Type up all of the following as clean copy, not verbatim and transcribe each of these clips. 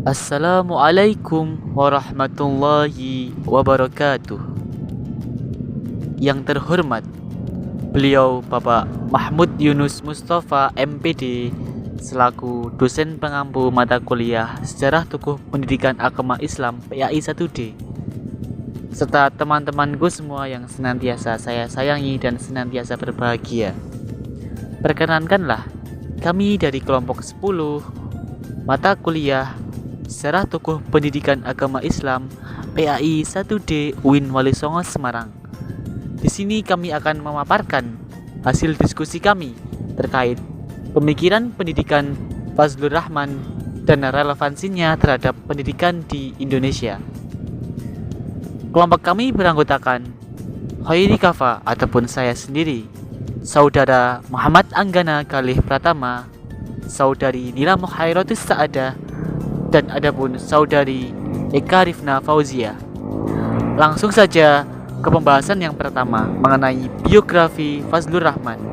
Assalamualaikum warahmatullahi wabarakatuh. Yang terhormat, beliau Bapak Mahmud Yunus Mustafa MPD selaku dosen pengampu mata kuliah Sejarah Tokoh Pendidikan Agama Islam PAI 1D, serta teman-temanku semua yang senantiasa saya sayangi dan senantiasa berbahagia. Perkenankanlah, kami dari kelompok 10 mata kuliah Sejarah Tokoh Pendidikan Agama Islam PAI 1D UIN Wali Songo Semarang. Di sini kami akan memaparkan hasil diskusi kami terkait pemikiran pendidikan Fazlur Rahman dan relevansinya terhadap pendidikan di Indonesia. Kelompok kami beranggotakan Khairi Kafa ataupun saya sendiri, Saudara Muhammad Anggana Galih Pratama, Saudari Nila Muhairatus Saadah, dan adapun Saudari Eka Rifna Fauzia. Langsung saja ke pembahasan yang pertama mengenai biografi Fazlur Rahman.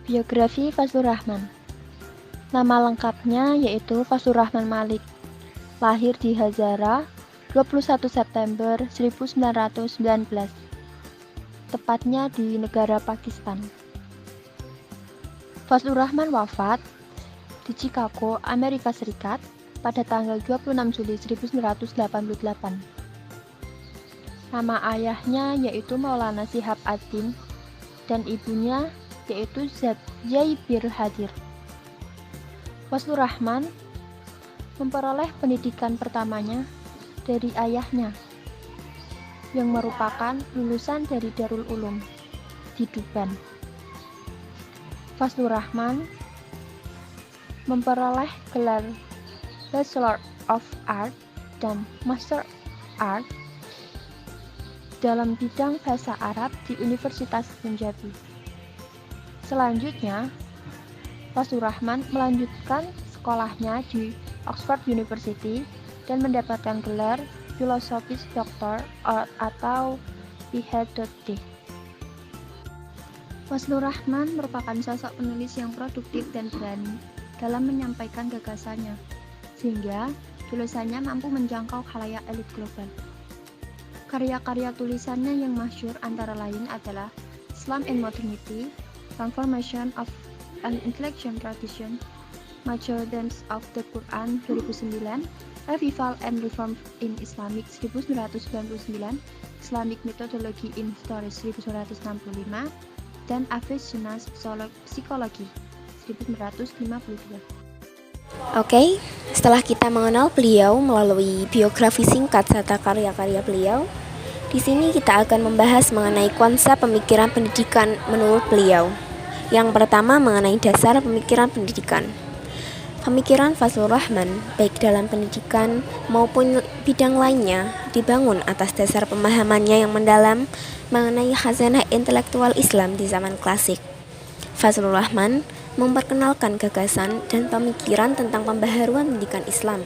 Biografi Fazlur Rahman. Nama lengkapnya yaitu Fazlur Rahman Malik. Lahir di Hazara 21 September 1919. Tepatnya di negara Pakistan. Fazlur Rahman wafat di Chicago, Amerika Serikat pada tanggal 26 Juli 1988. Nama ayahnya yaitu Maulana Shihab ad-Din dan ibunya yaitu Zaibir Hadir. Fazlur Rahman memperoleh pendidikan pertamanya dari ayahnya yang merupakan lulusan dari Darul Ulum di Tuban. Fazlur Rahman memperoleh gelar Bachelor of Art dan Master Art dalam bidang bahasa Arab di Universitas Punjabi. Selanjutnya, Fazlur Rahman melanjutkan sekolahnya di Oxford University dan mendapatkan gelar Philosophy Doctor atau PhD. Fazlur Rahman merupakan sosok penulis yang produktif dan berani dalam menyampaikan gagasannya, sehingga tulisannya mampu menjangkau khalayak elit global. Karya-karya tulisannya yang masyhur antara lain adalah Islam and Modernity, Transformation of an Intellectual Tradition, Majority of the Quran 2009, Revival and Reform in Islamic 1999, Islamic Methodology in History 1965, dan Affectional Psychology 1952. Oke, setelah kita mengenal beliau melalui biografi singkat serta karya-karya beliau, di sini kita akan membahas mengenai konsep pemikiran pendidikan menurut beliau. Yang pertama mengenai dasar pemikiran pendidikan. Pemikiran Fazlur Rahman, baik dalam pendidikan maupun bidang lainnya, dibangun atas dasar pemahamannya yang mendalam mengenai khazanah intelektual Islam di zaman klasik. Fazlur Rahman memperkenalkan gagasan dan pemikiran tentang pembaharuan pendidikan Islam.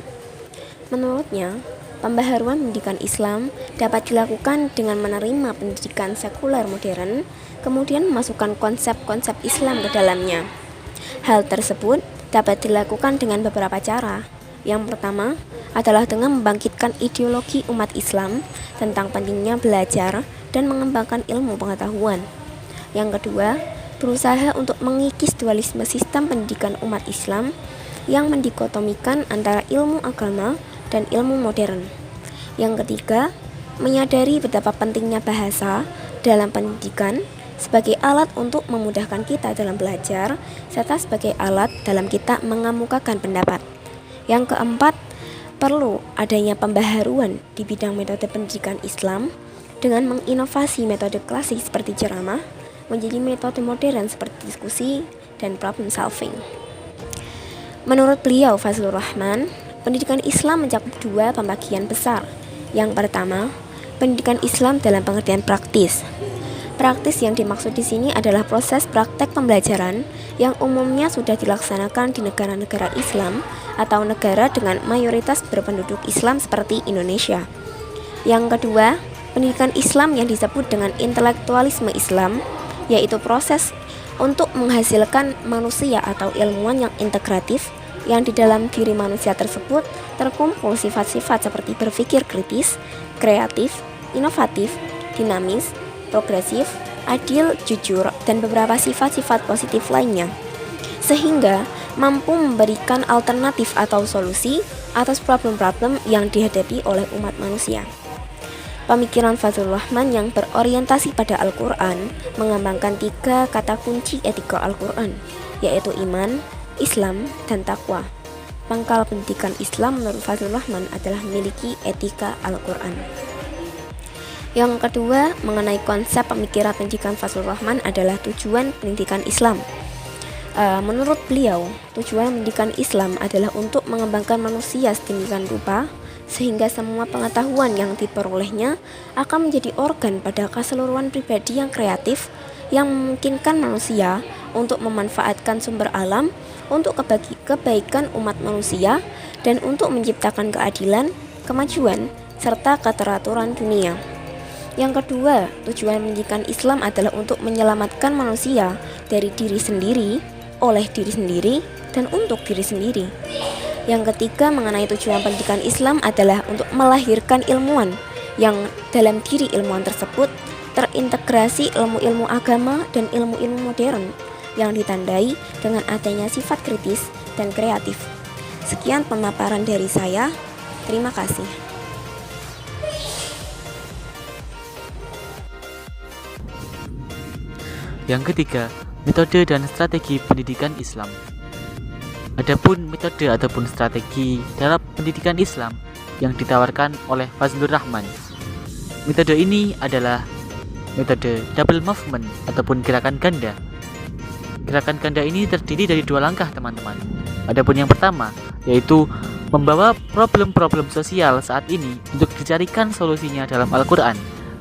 Menurutnya, pembaharuan pendidikan Islam dapat dilakukan dengan menerima pendidikan sekuler modern, kemudian memasukkan konsep-konsep Islam ke dalamnya. Hal tersebut dapat dilakukan dengan beberapa cara. Yang pertama adalah dengan membangkitkan ideologi umat Islam tentang pentingnya belajar dan mengembangkan ilmu pengetahuan. Yang kedua, berusaha untuk mengikis dualisme sistem pendidikan umat Islam yang mendikotomikan antara ilmu agama dan ilmu modern. Yang ketiga, menyadari betapa pentingnya bahasa dalam pendidikan sebagai alat untuk memudahkan kita dalam belajar, serta sebagai alat dalam kita mengemukakan pendapat. Yang keempat, perlu adanya pembaharuan di bidang metode pendidikan Islam dengan menginovasi metode klasik seperti ceramah menjadi metode modern seperti diskusi dan problem solving. Menurut beliau Fazlur Rahman, pendidikan Islam mencakup dua pembagian besar. Yang pertama, pendidikan Islam dalam pengertian praktis. Praktis yang dimaksud di sini adalah proses praktek pembelajaran yang umumnya sudah dilaksanakan di negara-negara Islam atau negara dengan mayoritas berpenduduk Islam seperti Indonesia. Yang kedua, pendidikan Islam yang disebut dengan intelektualisme Islam, yaitu proses untuk menghasilkan manusia atau ilmuwan yang integratif, yang di dalam diri manusia tersebut terkumpul sifat-sifat seperti berpikir kritis, kreatif, inovatif, dinamis, progresif, adil, jujur, dan beberapa sifat-sifat positif lainnya, sehingga mampu memberikan alternatif atau solusi atas problem-problem yang dihadapi oleh umat manusia. Pemikiran Fazlur Rahman yang berorientasi pada Al-Quran mengembangkan 3 kata kunci etika Al-Quran, yaitu iman, Islam, dan takwa. Pangkal pendidikan Islam menurut Fazlur Rahman adalah memiliki etika Al-Quran. Yang kedua, mengenai konsep pemikiran pendidikan Fazlur Rahman adalah tujuan pendidikan Islam. Menurut beliau, tujuan pendidikan Islam adalah untuk mengembangkan manusia sedemikian rupa sehingga semua pengetahuan yang diperolehnya akan menjadi organ pada keseluruhan pribadi yang kreatif yang memungkinkan manusia untuk memanfaatkan sumber alam untuk kebaikan umat manusia dan untuk menciptakan keadilan, kemajuan, serta keteraturan dunia. Yang kedua, tujuan pendidikan Islam adalah untuk menyelamatkan manusia dari diri sendiri, oleh diri sendiri, dan untuk diri sendiri. Yang ketiga, mengenai tujuan pendidikan Islam adalah untuk melahirkan ilmuwan yang dalam diri ilmuwan tersebut terintegrasi ilmu-ilmu agama dan ilmu-ilmu modern yang ditandai dengan adanya sifat kritis dan kreatif. Sekian pemaparan dari saya. Terima kasih. Yang ketiga, metode dan strategi pendidikan Islam. Adapun metode ataupun strategi dalam pendidikan Islam yang ditawarkan oleh Fazlur Rahman. Metode ini adalah metode double movement ataupun gerakan ganda. Gerakan ganda ini terdiri dari 2 langkah, teman-teman. Adapun yang pertama yaitu membawa problem-problem sosial saat ini untuk dicarikan solusinya dalam Al-Quran.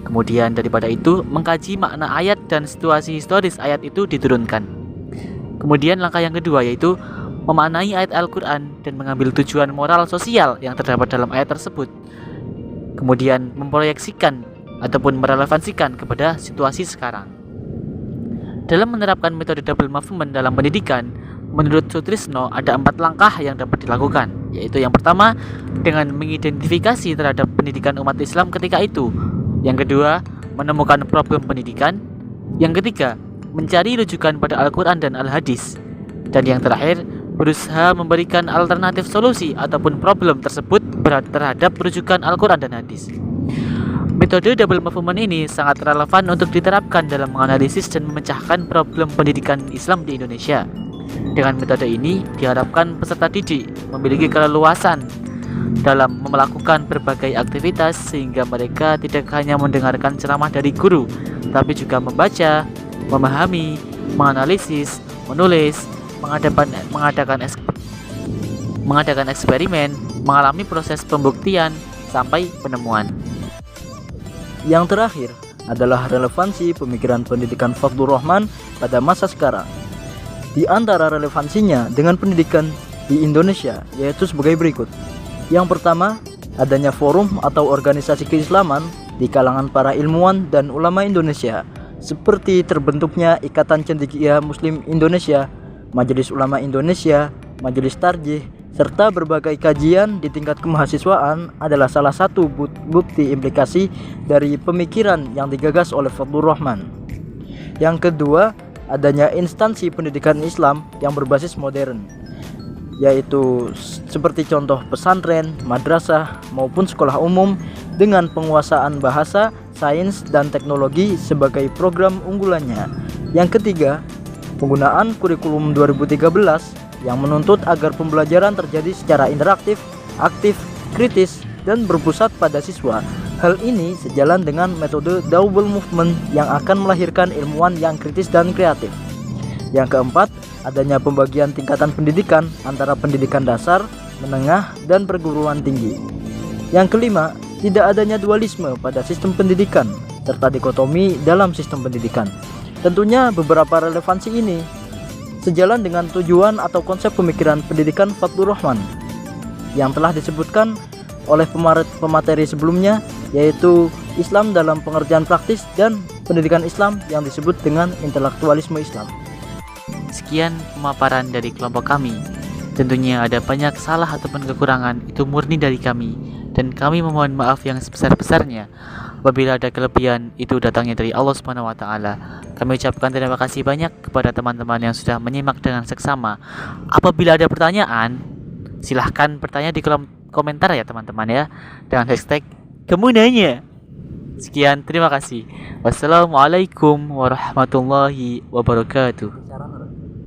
Kemudian daripada itu mengkaji makna ayat dan situasi historis ayat itu diturunkan. Kemudian langkah yang kedua yaitu memaknai ayat Al-Quran dan mengambil tujuan moral sosial yang terdapat dalam ayat tersebut. Kemudian memproyeksikan ataupun merelevansikan kepada situasi sekarang. Dalam menerapkan metode double movement dalam pendidikan, menurut Sutrisno ada 4 langkah yang dapat dilakukan, yaitu yang pertama dengan mengidentifikasi terhadap pendidikan umat Islam ketika itu. Yang kedua, menemukan problem pendidikan. Yang ketiga, mencari rujukan pada Al-Quran dan Al-Hadis. Dan yang terakhir, berusaha memberikan alternatif solusi ataupun problem tersebut terhadap rujukan Al-Quran dan Hadis. Metode double movement ini sangat relevan untuk diterapkan dalam menganalisis dan memecahkan problem pendidikan Islam di Indonesia. Dengan metode ini diharapkan peserta didik memiliki keleluasan dalam melakukan berbagai aktivitas sehingga mereka tidak hanya mendengarkan ceramah dari guru, tapi juga membaca, memahami, menganalisis, menulis, mengadakan eksperimen, mengalami proses pembuktian sampai penemuan. Yang terakhir adalah relevansi pemikiran pendidikan Fazlur Rahman pada masa sekarang. Di antara relevansinya dengan pendidikan di Indonesia yaitu sebagai berikut. Yang pertama, adanya forum atau organisasi keislaman di kalangan para ilmuwan dan ulama Indonesia, seperti terbentuknya Ikatan Cendekia Muslim Indonesia, Majelis Ulama Indonesia, Majelis Tarjih, serta berbagai kajian di tingkat kemahasiswaan adalah salah satu bukti implikasi dari pemikiran yang digagas oleh Fazlur Rahman. Yang kedua, adanya instansi pendidikan Islam yang berbasis modern, yaitu seperti contoh pesantren, madrasah, maupun sekolah umum dengan penguasaan bahasa, sains, dan teknologi sebagai program unggulannya. Yang ketiga, penggunaan kurikulum 2013 yang menuntut agar pembelajaran terjadi secara interaktif, aktif, kritis, dan berpusat pada siswa. Hal ini sejalan dengan metode double movement yang akan melahirkan ilmuwan yang kritis dan kreatif. Yang keempat, adanya pembagian tingkatan pendidikan antara pendidikan dasar, menengah, dan perguruan tinggi. Yang kelima, tidak adanya dualisme pada sistem pendidikan serta dikotomi dalam sistem pendidikan. Tentunya beberapa relevansi ini sejalan dengan tujuan atau konsep pemikiran pendidikan Fazlur Rahman yang telah disebutkan oleh pemateri sebelumnya, yaitu Islam dalam pengertian praktis dan pendidikan Islam yang disebut dengan intelektualisme Islam. Sekian pemaparan dari kelompok kami. Tentunya ada banyak salah ataupun kekurangan, itu murni dari kami, dan kami memohon maaf yang sebesar-besarnya. Apabila ada kelebihan, itu datangnya dari Allah Subhanahu wa taala. Kami ucapkan terima kasih banyak kepada teman-teman yang sudah menyimak dengan seksama. Apabila ada pertanyaan, silahkan bertanya di kolom komentar ya teman-teman ya, dengan hashtag kemunanya. Sekian, terima kasih. Wassalamualaikum warahmatullahi wabarakatuh.